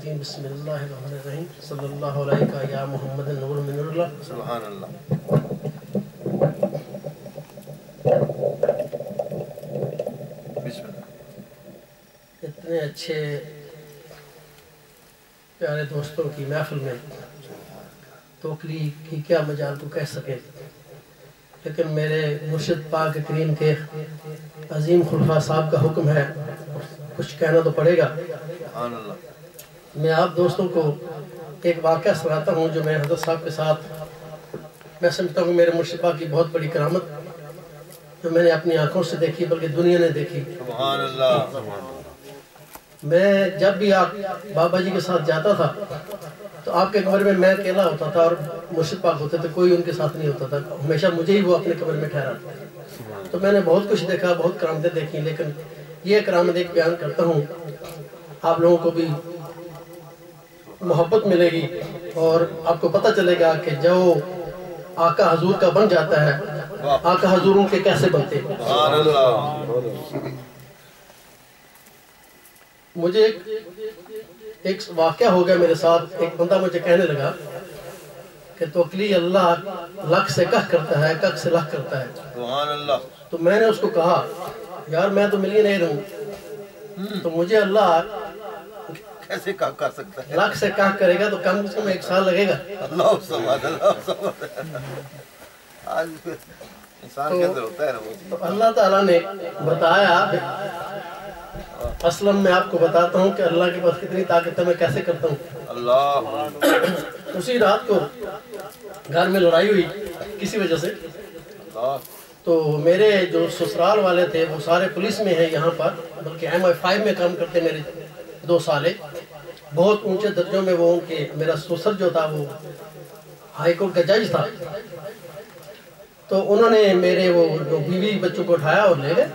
الرجیم بسم اللہ الرحمن الرحیم صلی اللہ علیہ یا محمد نور من اللہ سبحان اللہ. بسم اللہ. اتنے اچھے پیارے دوستوں کی محفل میں توقلی کی کیا مجال تو کہہ سکے، لیکن میرے مرشد پاک کریم کے عظیم خلفاء صاحب کا حکم ہے، کچھ کہنا تو پڑے گا. سبحان اللہ. میں آپ دوستوں کو ایک واقعہ سناتا ہوں جو میں حضرت صاحب کے ساتھ میں سمجھتا ہوں میرے مرشد پاک کی بہت بڑی کرامت جو میں نے اپنی آنکھوں سے دیکھی بلکہ دنیا نے دیکھی. سبحان اللہ. میں جب بھی آپ بابا جی کے ساتھ جاتا تھا تو آپ کے کمرے میں اکیلا ہوتا تھا اور مرشد پاک ہوتے تھے، کوئی ان کے ساتھ نہیں ہوتا تھا، ہمیشہ مجھے ہی وہ اپنے کمرے میں ٹھہراتے تھے. تو میں نے بہت کچھ دیکھا، بہت کرامتیں دیکھی، لیکن یہ کرامت ایک بیان کرتا ہوں، آپ لوگوں کو بھی محبت ملے گی اور آپ کو پتہ چلے گا کہ جو آقا حضور کا بن جاتا ہے آقا حضور ان کے کیسے بنتے ہیں. سبحان اللہ. مجھے ایک واقعہ ہو گیا میرے ساتھ. ایک بندہ مجھے کہنے لگا کہ توقلی اللہ لکھ سے کہ کرتا ہے، کک سے لکھ کرتا ہے. سبحان اللہ. تو میں نے اس کو کہا یار میں تو ملینئر ہوں، تو مجھے اللہ کیسے کر سکتا ہے؟ لکھ سے کہہ کرے گا تو کم از کم 1 سال لگے گا. اللہ سبحان اللہ. آج انسان کے اندر ہوتا ہے نا وہ. تو اللہ تعالیٰ نے بتایا، اسلم میں آپ کو بتاتا ہوں کہ اللہ کے پاس کتنی طاقت ہے، میں کیسے کرتا ہوں. اللہ. اسی رات کو گھر میں لڑائی ہوئی کسی وجہ سے، تو میرے جو سسرال والے تھے وہ سارے پولیس میں ہیں یہاں پر، بلکہ MI5 میں کام کرتے میرے 2 سالے، بہت اونچے درجوں میں وہ ان کے، میرا سسر جو تھا وہ ہائی کورٹ کا جج تھا. تو انہوں نے میرے وہ بیوی بچوں کو اٹھایا اور لے گئے،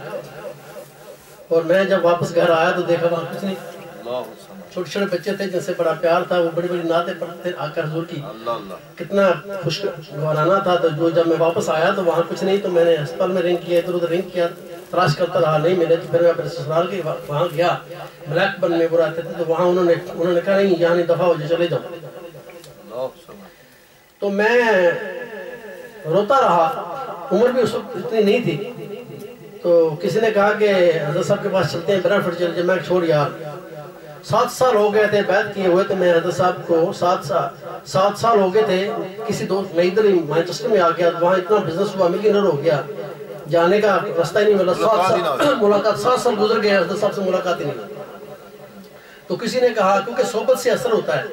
اور میں جب واپس گھر آیا تو دیکھا وہاں کچھ نہیں. چھوٹے چھوٹے بچے تھے جن سے بڑا پیار تھا، وہ بڑی بڑی نعتیں پڑھتے تھے آقا حضور کی، کتنا خوشگوارانہ تھا. تو جب میں واپس آیا تو وہاں کچھ نہیں، تو میں نے ہسپتال میں رنگ کیا، ادھر ادھر رنگ کیا، تلاش کرتا رہا، نہیں ملے. تو پھر میں اپنے سسرال کے وہاں گیا، بلیک بن میں وہ رہتے تھے، تو وہاں انہوں نے کہا نہیں یہاں نہیں، دفعہ ہو جائے، چلے جاؤ. تو میں روتا رہا، عمر بھی اس وقت اتنی نہیں تھی. تو کسی نے کہا کہ حضرت صاحب کے پاس چلتے ہیں، برانفورڈ چل جائے. میں چھوڑ یار، 7 سال ہو گئے تھے بیعت کیے ہوئے، تو میں حضرت صاحب کو 7 سال ہو گئے تھے. کسی دوست میں ادھر ہی مانچسٹر میں آ گیا، وہاں اتنا بزنس ہوا، ملینئر ہو گیا، جانے کا راستہ ہی نہیں ملا. 7 سال گزر گئے، حضرت صاحب سے ملاقات ہی نہیں. تو کسی نے کہا کیونکہ صحبت سے اثر ہوتا ہے،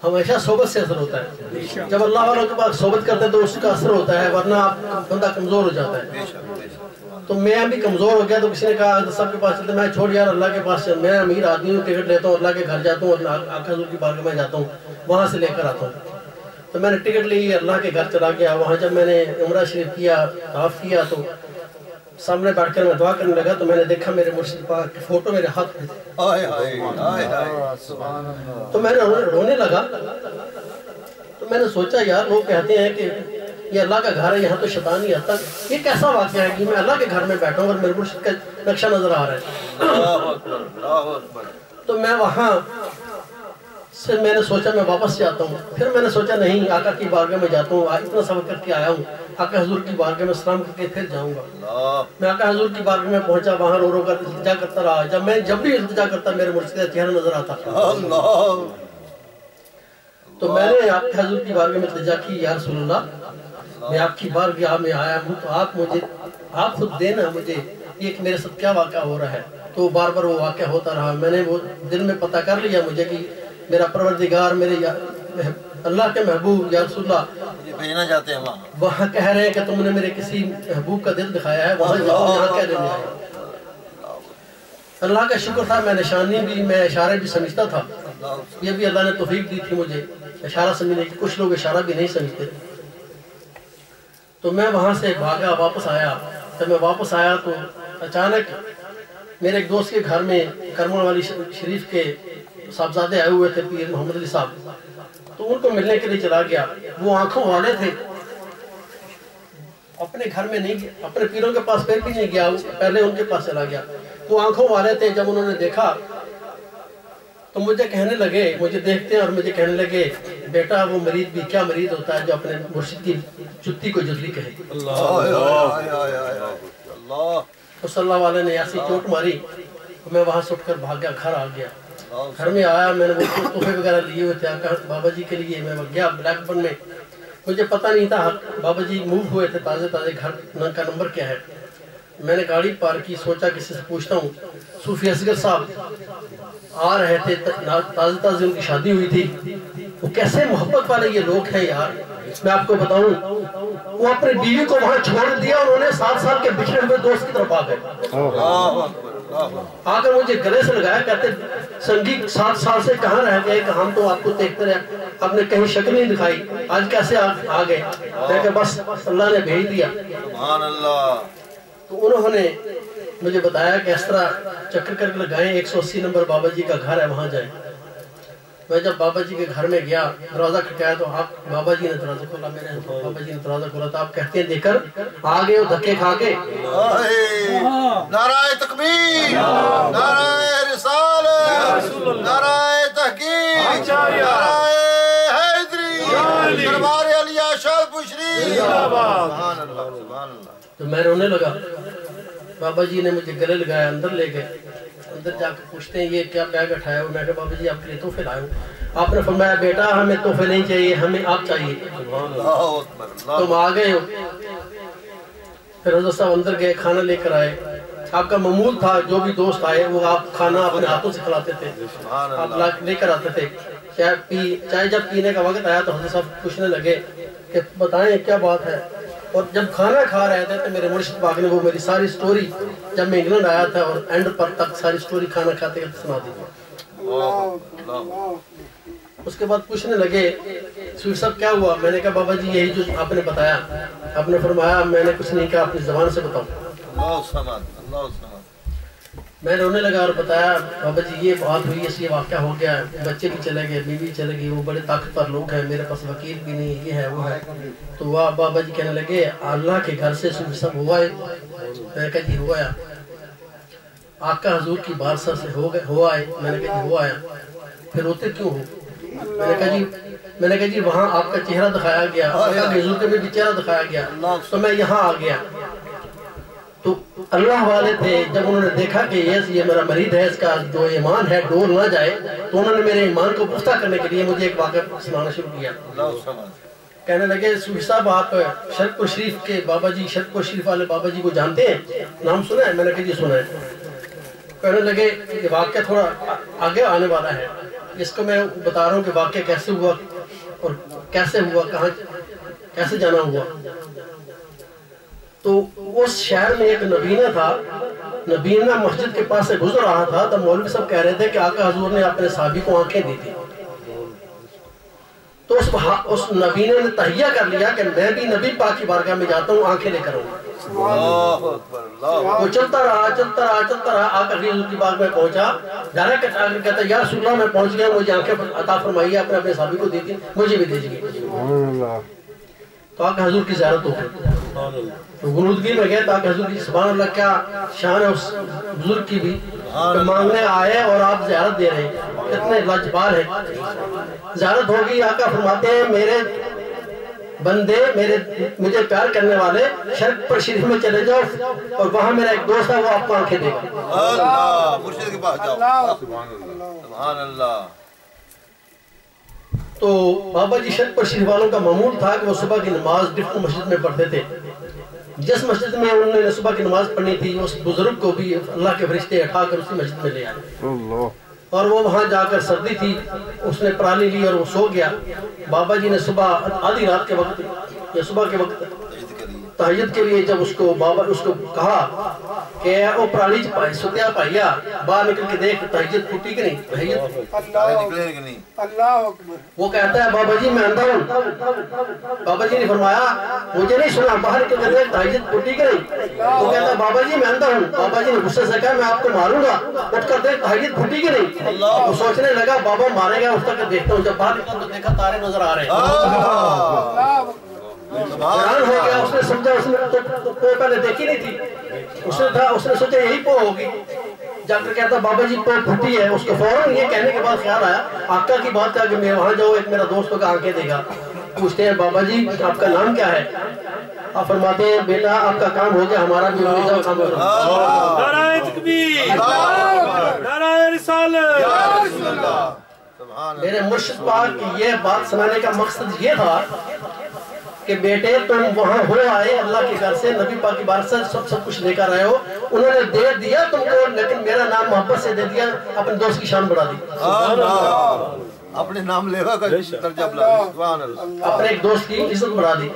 ہمیشہ صحبت سے اثر ہوتا ہے. جب اللہ والوں کے پاس صحبت کرتے ہیں تو اس کا اثر ہوتا ہے، ورنہ بندہ کمزور ہو جاتا ہے. تو میں بھی کمزور ہو گیا. تو کسی نے کہا حضرت صاحب کے پاس چلتے. میں چھوڑ یار اللہ کے پاس چل، میں امیر آدمی ہوں، ٹکٹ لیتا ہوں، اللہ کے گھر جاتا ہوں، آقا حضور کی بارگاہ میں جاتا ہوں، وہاں سے لے کر آتا ہوں. تو میں نے ٹکٹ لی، اللہ کے گھر چلا گیا. وہاں جب میں نے عمرہ شریف کیا، طواف کیا، تو سامنے بیٹھ کر میں دعا کرنے لگا تو میں نے دیکھا میرے مرشد پاک کی فوٹو میرے ہاتھ میں تھی. تو میں نے رونے لگا. تو میں نے سوچا یار لوگ کہتے ہیں کہ یہ اللہ کا گھر ہے، یہاں تو شیطان نہیں آتا. یہ کیسا واقعہ ہے کہ میں اللہ کے گھر میں بیٹھا ہوں اور میرے مرشد کا نقشہ نظر آ رہا ہے. تو میں وہاں سے میں نے سوچا میں واپس جاتا ہوں. پھر میں نے سوچا نہیں، آقا کی بارگاہ میں جاتا ہوں، اتنا سبق کر کے آیا ہوں، آقا حضور کی بارگاہ میں سلام کر کے پھر جاؤں گا. میں آقا حضور کی بارگاہ میں پہنچا، وہاں رو رو کر التجا کرتا رہا. جب بھی التجا کرتا میرے مرشد کا چہرہ نظر آتا. تو میں نے آقا حضور کی بارگاہ میں التجا کی، یا رسول اللہ میں آپ کی بارگاہ میں آیا ہوں، تو آپ خود دینا مجھے یہ میرے ساتھ کیا واقعہ ہو رہا ہے. تو بار بار وہ واقعہ ہوتا رہا. میں نے وہ دل میں پتہ کر لیا مجھے کہ میرا پروردگار، میرے اللہ کے محبوب یا رسول اللہ بھیجنا چاہتے ہیں وہاں کہہ رہے ہیں کہ تم نے میرے کسی محبوب کا دل دکھایا ہے، وہاں جاؤ، یہاں کہہ دینے آئے. اللہ کا شکر تھا، میں نشانی بھی، میں اشارے بھی سمجھتا تھا. یہ بھی اللہ نے توفیق دی تھی مجھے اشارہ سمجھنے کی. کچھ لوگ اشارہ بھی نہیں سمجھتے. تو میں وہاں سے بھاگا، واپس آیا. جب میں واپس آیا تو اچانک میرے ایک دوست کے گھر میں کرمان والی شریف کے صاحبزادے آئے ہوئے تھے، پیر محمد علی صاحب. تو ان کو ملنے کے لیے چلا گیا. وہ آنکھوں والے تھے، اپنے گھر میں نہیں گیا، اپنے پیروں کے پاس پھر بھی نہیں گیا، پہلے ان کے پاس چلا گیا. وہ آنکھوں والے تھے. جب انہوں نے دیکھا تو مجھے کہنے لگے، مجھے دیکھتے ہیں اور مجھے کہنے لگے بیٹا وہ مرید بھی کیا مرید ہوتا ہے جو اپنے مرشد کی جتی کو جدلی کہے۔ تو صلی اللہ علیہ نے ایسی چوٹ ماری، میں وہاں سے اٹھ کر بھاگ گیا، گھر آ گیا۔ گھر میں آیا، میں نے وہ تحفے وغیرہ لیے ہوئے تھے بابا جی کے لیے، میں گیا بلیک بن میں، مجھے پتہ نہیں تھا بابا جی موو ہوئے تھے تازے گھر کا نمبر کیا ہے۔ میں نے گاڑی پارک کی، سوچا کسی سے پوچھتا ہوں۔ صوفی اصغر صاحب آ رہے تھے، تازے ان کی شادی ہوئی تھی۔ وہ کیسے محبت والے یہ لوگ ہیں یار، میں آپ کو بتاؤں، وہ اپنی بیوی کو وہاں چھوڑ دیا، انہوں نے 7 سال کے بچھڑے ہوئے دوست کی طرف آ گئے، آ کر مجھے گلے سے لگایا، کہتے سنگی 7 سال سے کہاں رہ گئے کہ ہم تو آپ کو دیکھتے رہے، آپ نے کہیں شکل نہیں دکھائی، آج کیسے آ گئے؟ میں کہ بس اللہ نے بھیج دیا۔ سبحان اللہ۔ تو انہوں نے مجھے بتایا کہ اس طرح چکر کر کے لگائیں، 180 نمبر بابا جی کا گھر ہے، وہاں جائیں۔ میں جب بابا جی کے گھر میں گیا، دروازہ کھٹکایا تو آپ بابا جی نے دروازہ کھولا، میرے بابا جی نے دروازہ کھولا تو آپ کہتے ہیں دیکھ کر آگے وہ دھکے کھا کے نعرہ تکبیر، نعرہ رسالت، نعرہ تحقیق، نعرہ حیدری، دربار علی شاہ بشری۔ سبحان اللہ، سبحان اللہ۔ تو میں رونے لگا، بابا جی نے مجھے گلے لگایا، اندر لے گئے، اندر جا کے پوچھتے ہیں یہ کیا بیگ اٹھایا ہو؟ میں کہا بابا جی آپ کے لیے تحفے لائے ہوں۔ آپ نے فرمایا بیٹا ہمیں تحفے نہیں چاہیے، ہمیں آپ چاہیے، تم آ گئے ہو۔ پھر حضرت صاحب اندر گئے، کھانا لے کر آئے، آپ کا معمول تھا جو بھی دوست آئے وہ آپ کھانا اپنے ہاتھوں سے کھلاتے تھے، آپ لے کر آتے تھے۔ چائے جب پینے کا وقت آیا تو حضرت صاحب پوچھنے لگے کہ بتائیں کیا بات ہے، اور جب کھانا کھا رہے تھے تو میرے مرشد پاک نے وہ میری ساری سٹوری جب میں انگلینڈ آیا تھا اور اینڈ پر تک ساری سٹوری کھانا کھاتے کرتے سنا دی۔ اس کے بعد پوچھنے لگے صوفی صاحب کیا ہوا؟ میں نے کہا بابا جی یہی جو آپ نے بتایا۔ آپ نے فرمایا میں نے کچھ نہیں کہا، اپنی زبان سے بتاؤ۔ اللہ سمد، اللہ سمد۔ میں رونے لگا اور بتایا بابا جی یہ بات ہوئی، اس یہ واقعہ ہو گیا، بچے بھی چلے گئے، بیوی چلے گئی، وہ بڑے طاقتور لوگ ہیں، میرے پاس وکیل بھی نہیں، یہ ہے وہ ہے۔ تو وہ بابا جی کہنے لگے اللہ کے گھر سے صوفی صاحب ہوا ہے؟ میں نے کہا جی ہوا ہے۔ آقا حضور کی بارسا سے ہوا ہے؟ میں نے کہا جی ہوا ہے۔ پھر روتے کیوں ہو؟ میں نے کہا جی وہاں آپ کا چہرہ دکھایا گیا، آقا حضور کا بھی چہرہ دکھایا گیا، تو میں یہاں آ گیا۔ تو اللہ والے تھے، جب انہوں نے دیکھا کہ یہ میرا مرید ہے، اس کا جو ایمان ہے ڈول نہ جائے، تو انہوں نے میرے ایمان کو پختہ کرنے کے لیے مجھے ایک واقعہ سنانا شروع کیا۔ کہنے لگے صوفی صاحب آپ شرک پور شریف کے بابا جی، شرک پور شریف والے بابا جی کو جانتے ہیں؟ نام سنا ہے؟ میں نے کہا جی سنا ہے۔ کہنے لگے کہ واقعہ تھوڑا آگے آنے والا ہے، اس کو میں بتا رہا ہوں کہ واقعہ کیسے ہوا اور کیسے ہوا، کہاں کیسے جانا ہوا۔ تو اس شہر میں ایک نبینہ تھا، نبینہ مسجد کے پاس سے گزر رہا تھا، تو مولوی صاحب کہہ رہے تھے کہ آقا حضور نے اپنے صحابی کو آنکھیں دی تھی۔ تو اس نبینہ نے تہیہ کر لیا کہ میں بھی نبی پاک کی بارگاہ میں جاتا ہوں، آنکھیں لے کر ہوں۔ وہ چلتا رہا آقا حضور کی بارگاہ میں پہنچا، ڈائریکٹ آ کر کہتا یا رسول اللہ میں پہنچ گیا، مجھے آنکھیں عطا فرمائیے، اپنے صحابی کو دی تھی، مجھے بھی دیجیے۔ تو آقا حضور کی زیارت ہو گئی، تو غنودگی میں گئے، تو آقا حضور کی سبحان اللہ کیا شان ہے اس بزرگ کی بھی، کہ مانگنے آئے اور آپ زیارت دے رہے ہیں، کتنے لاجواب ہیں۔ زیارت ہوگی، آقا فرماتے ہیں میرے بندے، مجھے پیار کرنے والے شرک پر شریف میں چلے جاؤ، اور وہاں میرا ایک دوست ہے وہ آپ کو آنکھیں دے گا۔ اللہ مرشد کے پاس جاؤ۔ سبحان اللہ۔ تو بابا جی شرک پر شریف والوں کا معمول تھا کہ وہ صبح کی نماز ڈفٹ مسجد میں پڑھتے تھے۔ جس مسجد میں انہوں نے صبح کی نماز پڑھنی تھی، اس بزرگ کو بھی اللہ کے فرشتے اٹھا کر اسی مسجد میں لے آئے، اور وہ وہاں جا کر سردی تھی، اس نے پرالی لی اور وہ سو گیا۔ بابا جی نے صبح آدھی رات کے وقت یا صبح کے وقت تہجد کے لیے جب اس کو کہا کہ او پرالی چپائی ستیا پائیا، باہر نکل کے دیکھ تہجد پھوٹی کہ نہیں، تہجد وہ کہتا ہے بابا جی میں اندھا ہوں۔ بابا جی نے فرمایا مجھے نہیں سنا، باہر نکل کے دیکھ تہجد پھوٹی کہ نہیں۔ وہ کہتا ہے بابا جی میں اندھا ہوں۔ بابا جی نے غصے سے کہا میں آپ کو ماروں گا، اٹھ کر دیکھ تہجد پھوٹی کہ نہیں۔ وہ سوچنے لگا بابا مارے گا، اٹھ کر دیکھتا ہوں۔ جب باہر نکل تو دیکھا تارے نظر آ رہے ہیں، حیران ہو گیا۔ اس نے سمجھا، اس نے تو پہلے دیکھی نہیں تھی، اس نے سوچا یہی پو ہوگی۔ جا کر کہتا بابا جی تو پھٹی ہے. اس کو فوراً یہ کہنے کے بعد خیال آیا آقا کی بات کا کہ میں وہاں جاؤ, ایک میرا دوست ہوگا آنکھیں دے گا. پوچھتے ہیں بابا جی آپ کا نام کیا ہے؟ آپ فرماتے ہیں بیٹا آپ کا کام ہو گیا, ہمارا بھی کام ہو گیا. نعرہ تکبیر, نعرہ رسالت. میرے مرشد پاک کی یہ بات سنانے کا مقصد یہ تھا کہ بیٹے تم وہاں ہو آئے اللہ کے گھر سے, نبی پاک کی بارک سے سب کچھ لے کر آئے ہو. انہوں نے دے دیا تم کو, لیکن میرا نام محبت سے دے دیا, اپنے دوست کی شان بڑھا دی. اپنے نام لیوا کا درجہ بلا, سبحان اللہ. اپنے ایک دوست کی عزت بڑھا دی,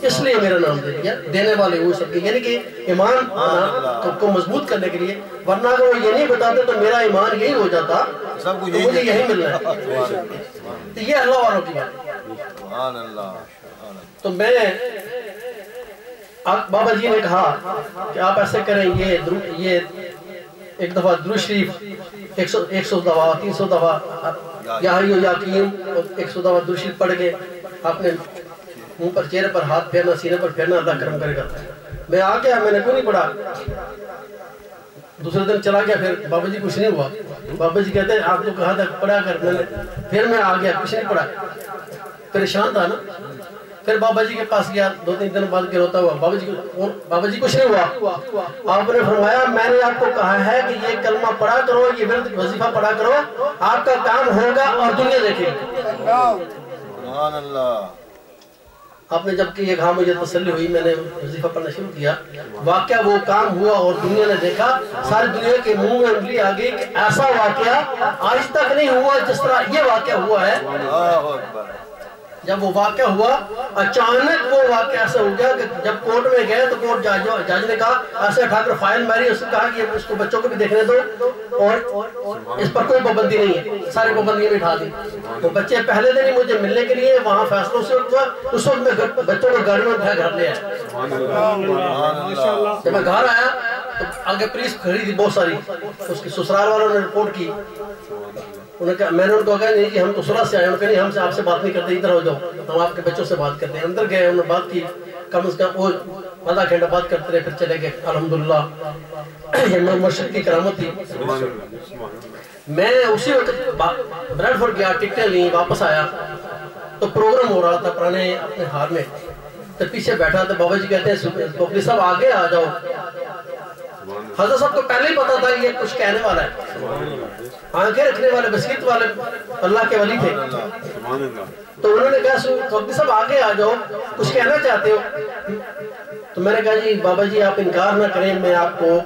اس لیے میرا نام دے دیا. دینے والے وہ سب کے, یعنی کہ ایمان کو مضبوط کرنے کے لیے. ورنہ اگر وہ یہ نہیں بتاتے تو میرا ایمان یہی ہو جاتا, تو مجھے یہی ملنا ہے. تو یہ اللہ والوں کی بات. سبحان اللہ. تو میں بابا جی نے کہا کہ آپ ایسے کریں, یہ ایک دفعہ درود شریف 100 دفعہ 300 دفعہ یا حی و یا قیوم 100 دفعہ درود شریف پڑھ کے آپ نے منہ پر چہرے پر ہاتھ پھیرنا, سینے پر پھیرنا, اللہ کرم کرے گا. میں آ گیا, میں نے کوئی نہیں پڑھا. دوسرے دن چلا گیا, پھر بابا جی کچھ نہیں ہوا. بابا جی کہتے ہیں آپ کو کہا تھا پڑھا کر, پھر میں آ گیا, کچھ نہیں پڑھا. پریشان تھا نا. پھر بابا جی کے پاس گیا, 2-3 دن بعد کے روتا ہوا, بابا جی کچھ نہیں ہوا. آپ نے فرمایا میں نے آپ کو کہا ہے کہ یہ کلمہ پڑھا کرو, یہ ورد وظیفہ پڑھا کرو, آپ کا کام ہوگا اور دنیا دیکھے گی. سبحان اللہ. آپ نے جب کہ یہ کہا مجھے تسلی ہوئی, میں نے وظیفہ پڑھنا شروع کیا. واقعہ وہ کام ہوا اور دنیا نے دیکھا, ساری دنیا کے منہ میں انگلی آ گئی کہ ایسا واقعہ آج تک نہیں ہوا جس طرح یہ واقعہ ہوا ہے. اللہ اکبر. جب وہ واقعہ ہوا, اچانک وہ واقعہ ایسا ہو گیا کہ جب کورٹ میں گئے تو کورٹ جج نے کہا ایسے اٹھا کر فائل ماری, اس نے کہا کہ اس کو بچوں کو بھی دیکھنے دو اور اس پر کوئی پابندی نہیں ہے, ساری پابندیاں بھی اٹھا دی. تو بچے پہلے دن ہی مجھے ملنے کے لیے وہاں فیصلوں سے ہوا, اس وقت میں بچوں کو گاڑی میں اٹھا گھر لے آیا. جب میں گھر آیا تو آگے پولیس کھڑی تھی بہت ساری, اس کی سسرال والوں نے رپورٹ کی. میں نے ان کو کہا نہیں جی ہم تو سورہ سے آئے, انہوں نے کہا نہیں ہم سے آپ سے بات نہیں کرتے, ادھر ہو جاؤ, ہم آپ کے بچوں سے بات کرتے ہیں. اندر گئے, انہوں نے بات کی, کم از کم وہ آدھا گھنٹہ بات کرتے رہے, پھر چلے گئے. الحمدللہ یہ مرشد کی کرامت تھی. میں اسی وقت بریڈ فورڈ گیا, ٹکٹیں لیں, واپس آیا تو پروگرام ہو رہا تھا پرانے اپنے ہار میں. تو پیچھے بیٹھا تو بابا جی کہتے ہیں بکری صاحب آگے آ جاؤ. حضرت صاحب کو پہلے ہی پتا تھا یہ کچھ کہنے والا ہے. آنکھیں رکھنے والے بصیرت والے اللہ کے ولی تھے. تو انہوں نے کہا بکری صاحب آگے آ جاؤ, کچھ کہنا چاہتے ہو؟ تو میں نے کہا جی بابا جی آپ انکار نہ کریں, میں آپ کو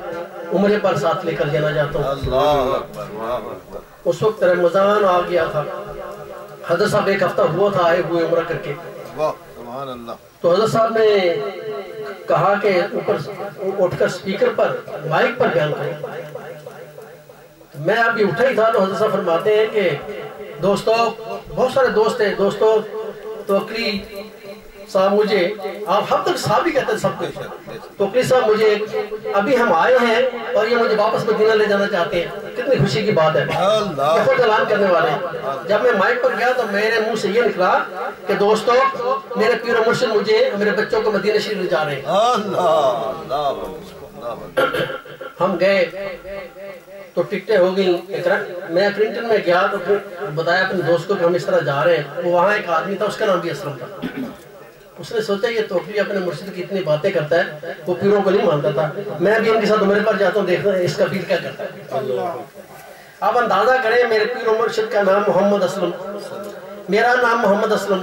عمرے پر ساتھ لے کر جانا چاہتا ہوں. اللہ اکبر. اس وقت رمضان آ گیا تھا, حضرت صاحب ایک ہفتہ ہوا تھا آئے ہوئے عمرہ کر کے. سبحان اللہ. تو حضرت صاحب نے کہا کہ اوپر اٹھ کر سپیکر پر مائک پر بیان کریں. میں ابھی اٹھا ہی تھا تو حضرت صاحب فرماتے ہیں کہ دوستو, بہت سارے دوست ہیں, دوستو توکلی صاحب مجھے, آپ ہم تک صاحب ہی کہتے ہیں سب کچھ, توکلی صاحب مجھے ابھی ہم آئے ہیں اور یہ مجھے واپس مدینہ لے جانا چاہتے ہیں. کتنی خوشی کی بات ہے, یہ خود اعلان کرنے والے ہیں. جب میں مائک پر گیا تو میرے منہ سے یہ نکلا کہ دوستو میرے پیر و مرشد مجھے میرے بچوں کو مدینہ شریف لے جا رہے ہیں. ہم گئے تو ٹکٹیں ہو گئیں. میں کرنٹن میں گیا تو بتایا اپنے دوست کو کہ ہم اس طرح جا رہے ہیں. وہ وہاں ایک آدمی تھا, اس کا نام بھی اسلم تھا. اس نے سوچا یہ توکلی اپنے مرشد کی اتنی باتیں کرتا ہے, وہ پیروں کو نہیں مانتا تھا, میں بھی ان کے ساتھ عمرے پر جاتا ہوں, دیکھتا ہوں اس کا پیر کیا کرتا ہے. آپ اندازہ کریں, میرے پیر و مرشد کا نام محمد اسلم, میرا نام محمد اسلم,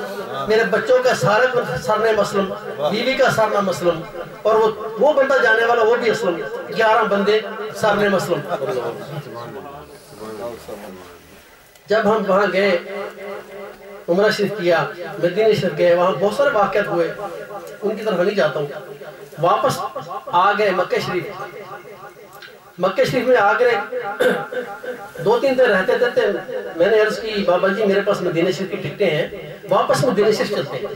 میرے بچوں کا سرنام اسلم, بیوی کا سرنام اسلم, اور وہ بندہ جانے والا وہ بھی اسلم, 11 بندے سرنام اسلم. جب ہم وہاں گئے, عمرہ شریف کیا, مدینہ شریف گئے, وہاں بہت سارے واقعات ہوئے, ان کی طرف نہیں جاتا ہوں. واپس آ گئے مکہ شریف. مکہ شریف میں آ گئے, 2-3 دن رہتے تھے. میں نے عرض کی بابا جی میرے پاس مدینہ شریف کی ٹکٹیں ہیں, واپس مدینہ شریف چلتے ہیں.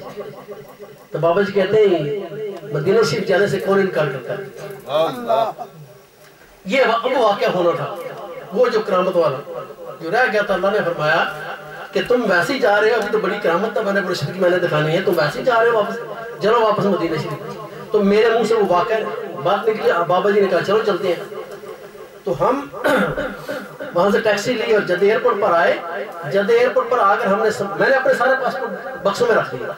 تو بابا جی کہتے ہیں مدینہ شریف جانے سے کون انکار کرتا ہے. یہ وہ واقعہ ہونا تھا, وہ جو کرامت والا جو رہ گیا تھا. اللہ نے فرمایا کہ تم ویسے ہی جا رہے ہو, ابھی تو بڑی کرامت تھا, میں نے مرشد کی میں نے دکھانی ہے, تم ویسے ہی جا رہے ہو واپس, چلو واپس مدینہ شریف. تو میرے منہ سے وہ واقعہ بات نکلی. بابا جی نے کہا چلو چلتے ہیں. تو ہم وہاں سے ٹیکسی لی اور جدہ ایئرپورٹ پر آئے. جدہ ایئرپورٹ پر آ کر میں نے اپنے سارے پاسپورٹ بکسوں میں رکھ دیا.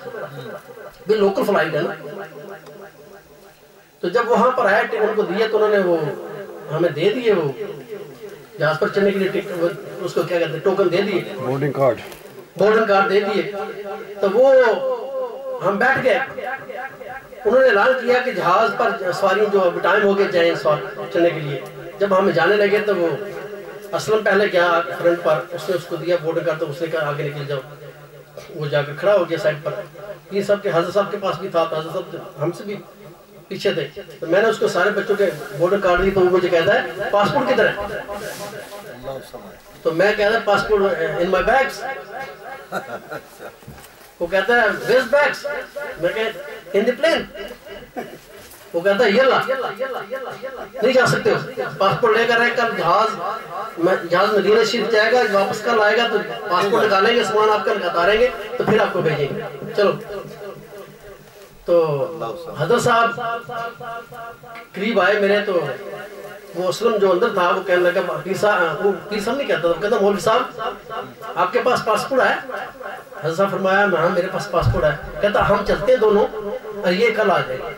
بھی لوکل فلائٹ ہے نا. تو جب وہاں پر آیا ان کو دیا تو انہوں نے وہ ہمیں دے دیے, وہ جہاز پر چلنے کے لیے اس کو کیا کہتے ہیں ٹوکن دے دیے, بورڈنگ کارڈ دے دیے. تو وہ ہم بیٹھ گئے. انہوں نے اعلان کیا کہ جہاز پر سواریاں جو اب ٹائم ہو گئے جائیں چلنے کے لیے. جب ہم جانے لگے تو وہ اسلم پہلے گیا فرنٹ پر, اس نے اس کو دیا بورڈنگ کارڈ, تو اس نے کہا آگے نکل جاؤ. وہ جا کر کھڑا ہو گیا سائڈ پر. یہ سب کے حضرت صاحب کے پاس بھی تھا, حضرت صاحب ہم سے بھی پیچھے تھے. تو میں نے اس کو سارے بچوں کے بورڈنگ کارڈ دی. تو وہ مجھے کہتا ہے پاسپورٹ کدھر ہے؟ تو میں کہتا ہے پاسپورٹ ان مائی بیگس. وہ کہتا ہے ویئرز بیگس؟ میں کہتا ان دی پلین. وہ کہتا ہے یلا نہیں جا سکتے ہو, پاسپورٹ لے کر رہے. کل جہاز مدینہ شریف جائے گا, واپس کل آئے گا تو پاسپورٹ نکالیں گے, سامان آپ کا اتاریں گے تو پھر آپ کو بھیجیں گے. چلو. تو حضرت صاحب قریب آئے میرے. تو وہ اسلم جو اندر تھا وہ کہنے لگا پیر صاحب, وہ پیر صاحب نہیں کہتا, وہ کہتا مولوی صاحب آپ کے پاس پاسپورٹ ہے؟ حضرت صاحب فرمایا ہاں میرے پاس پاسپورٹ ہے. کہتا ہم چلتے ہیں دونوں اور یہ کل آ جائے گا.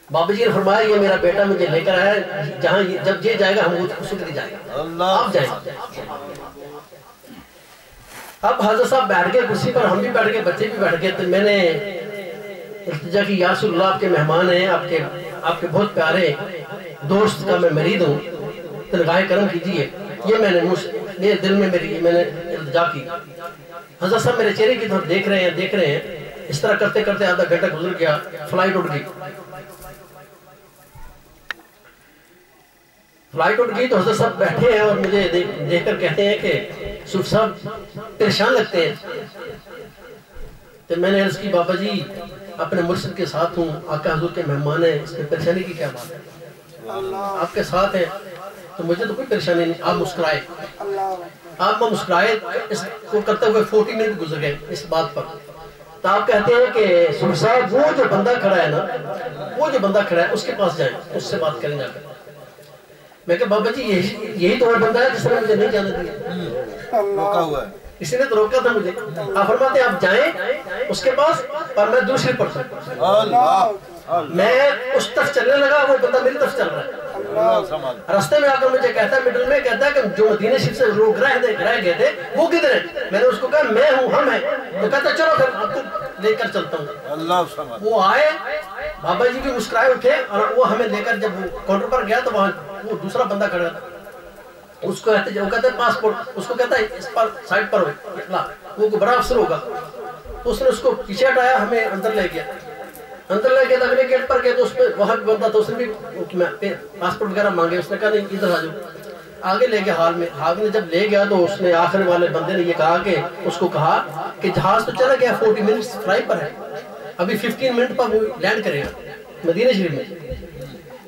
بابا جی نے فرمایا یہ میرا بیٹا مجھے لے کر آیا, جہاں جب یہ جائے گا ہم اس کو جائے گا, آپ جائیں. اب حضرت صاحب بیٹھ گئے کرسی پر, ہم بھی بیٹھ گئے, بچے بھی بیٹھ گئے. تو میں نے التجا کی یا رسول اللہ آپ کے مہمان ہیں, آپ کے بہت پیارے دوست کا میں مرید ہوں, تنگاہ کرم کیجیے. یہ میں نے میرے دل میں میں نے التجا کی. حضرت صاحب میرے چہرے کی طرف دیکھ رہے ہیں. اس طرح کرتے کرتے آدھا گھنٹہ گزر گیا, فلائٹ اٹھ گئی. تو حضرت صاحب بیٹھے ہیں اور مجھے دیکھ کر کہتے ہیں کہ صوفی صاحب پریشان لگتے ہیں. تو میں نے عرض کی بابا جی اپنے مرشد کے ساتھ ہوں, آقا حضور کے مہمان ہیں, اس میں پریشانی کی کیا بات ہے؟ آپ کے ساتھ ہیں تو مجھے تو کوئی پریشانی نہیں. آپ مسکرائے, آپ مسکرائے. اس کو کرتے ہوئے 40 منٹ گزر گئے اس بات پر. تو آپ کہتے ہیں کہ صوفی صاحب وہ جو بندہ کھڑا ہے نا, وہ جو بندہ کھڑا ہے اس کے پاس جائیں, اس سے بات کریں جا کر. میں کہ بابا جی یہی تو وہ بندہ ہے جس نے مجھے نہیں جانے دیا, روکا ہوا ہے, اسی نے تو روکا تھا مجھے. آپ فرماتے ہیں آپ جائیں اس کے پاس, پر میں دوسری پرسن. میں اس طرف چلنے لگا, وہ بندہ میری طرف چل رہا ہے. رستے میں آ کر مجھے کہتا ہے, مڈل میں کہتا ہے کہ جو مدینہ شریف سے لوگ رہ گئے تھے وہ کدھر ہیں؟ میں نے اس کو کہا میں ہوں, ہم ہیں. تو کہتا چلو پھر آپ کو لے کر چلتا ہوں. وہ آئے, بابا جی بھی مسکرائے اٹھے, اور وہ ہمیں لے کر جب وہ کاؤنٹر پر گیا تو وہاں وہ دوسرا بندہ کھڑا تھا. اس کو کہتا ہے پاسپورٹ, اس کو کہتا ہے اس پر سائڈ پر ہو, وہ بڑا افسر ہوگا. تو اس نے اس کو پیچھے ہٹایا, ہمیں اندر لے گیا. اندر لے گیا تو اگلے گیٹ پر گئے تو اس پہ وہاں بھی بندہ, تو اس نے بھی پاسپورٹ وغیرہ مانگے. اس نے کہا نہیں ادھر آ جاؤ. آگے لے گیا ہال میں. ہال میں جب لے گیا تو اس نے آخر والے بندے نے یہ کہا کہ اس کو کہا کہ جہاز تو چلا گیا, 40 منٹ فلائٹ پر ہے, ابھی 15 منٹ پر وہ لینڈ کرے گا مدینہ شریف میں.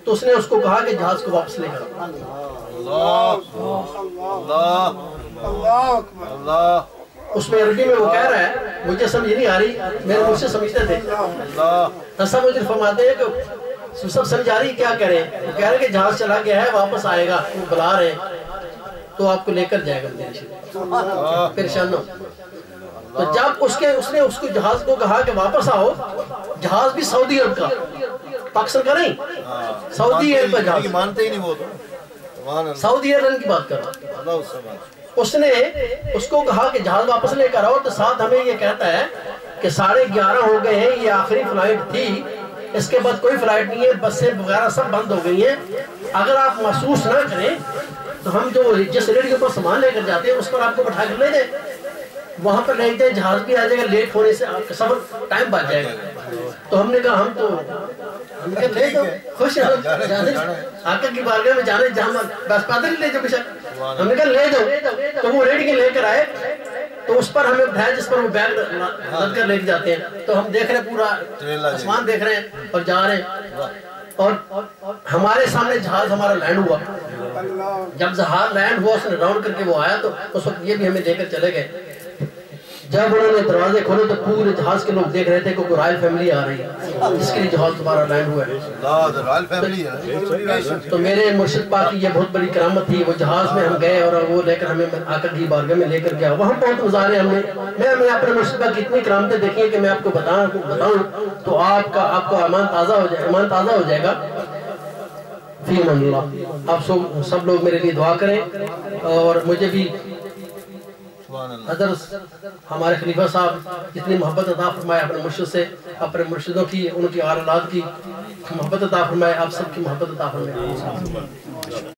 تو اس نے اس کو کہا کہ جہاز کو واپس لے کر. اس میں عربی میں وہ کہہ رہا ہے, مجھے سمجھ نہیں آ رہی, میرے مجھ سے سمجھتے تھے. ایسا مجھے فرماتے ہیں کہ سب سمجھ آ رہی کیا کہہ رہے ہیں. وہ کہہ رہے ہیں کہ جہاز چلا گیا ہے, واپس آئے گا, وہ بلا رہے ہیں تو آپ کو لے کر جائے گا مدینہ شریف, پریشان نہ ہو. تو جب اس نے اس کو جہاز کو کہا کہ واپس آؤ, جہاز بھی سعودی عرب کا, پاکستان کا نہیں, سعودی عرب کا جہاز. مانتے ہی نہیں وہ تو, سعودی عرب کی بات کر رہا ہوں. اس نے اس کو کہا کہ جہاز واپس لے کر آؤ. تو ساتھ ہمیں یہ کہتا ہے کہ 11:30 ہو گئے ہیں, یہ آخری فلائٹ تھی, اس کے بعد کوئی فلائٹ نہیں ہے, بسیں وغیرہ سب بند ہو گئی ہیں. اگر آپ محسوس نہ کریں تو ہم جو جس ریڈی کے اوپر سامان لے کر جاتے ہیں اس پر آپ کو بٹھا کر لے جائیں, وہاں پر لے جائیں, جہاز بھی آ جائے گا, لیٹ ہونے سے آپ کا سفر ٹائم بچ جائے گا. تو ہم نے کہا ہم کہا لے دو, خوش جانے آقا کی بارگاہ میں جانے, جہاں بس پیدل ہی لے جاؤ بشک. ہم نے کہا لے دو. تو وہ ریڈی کے لے کر آئے, تو اس پر ہمیں بٹھایا جس پر وہ بیگ لد کر لے کے جاتے ہیں. تو ہم دیکھ رہے ہیں پورا آسمان دیکھ رہے ہیں اور جا رہے ہیں, اور ہمارے سامنے جہاز ہمارا لینڈ ہوا. جب جہاز لینڈ ہوا اس نے راؤنڈ کر کے وہ آیا, تو اس وقت یہ بھی ہمیں دے کر چلے گئے. جب انہوں نے دروازے کھولے تو پورے جہاز کے لوگ دیکھ رہے تھے کہ کوئی رائل فیملی آ رہی ہے جس کے لیے جہاز دوبارہ لینڈ ہوا ہے. رائل فیملی ہے. تو میرے مرشد پاک کی یہ بہت بڑی کرامت تھی. وہ جہاز میں ہم گئے اور وہ لے کر ہمیں آقا کی بارگاہ میں لے کر گیا. وہاں بہت گزارے ہم نے. میں اپنے مرشد پاک کی اتنی کرامتیں دیکھی ہیں کہ میں آپ کو بتاؤں تو آپ کا ایمان تازہ ہو جائے گا. فی امان اللہ. آپ سب لوگ میرے لیے دعا کریں اور مجھے بھی حضرت ہمارے خلیفہ صاحب اتنی محبت عطا فرمائے اپنے مرشد سے, اپنے مرشدوں کی, ان کی اولاد کی محبت عطا فرمائے, آپ سب کی محبت عطا فرمائے.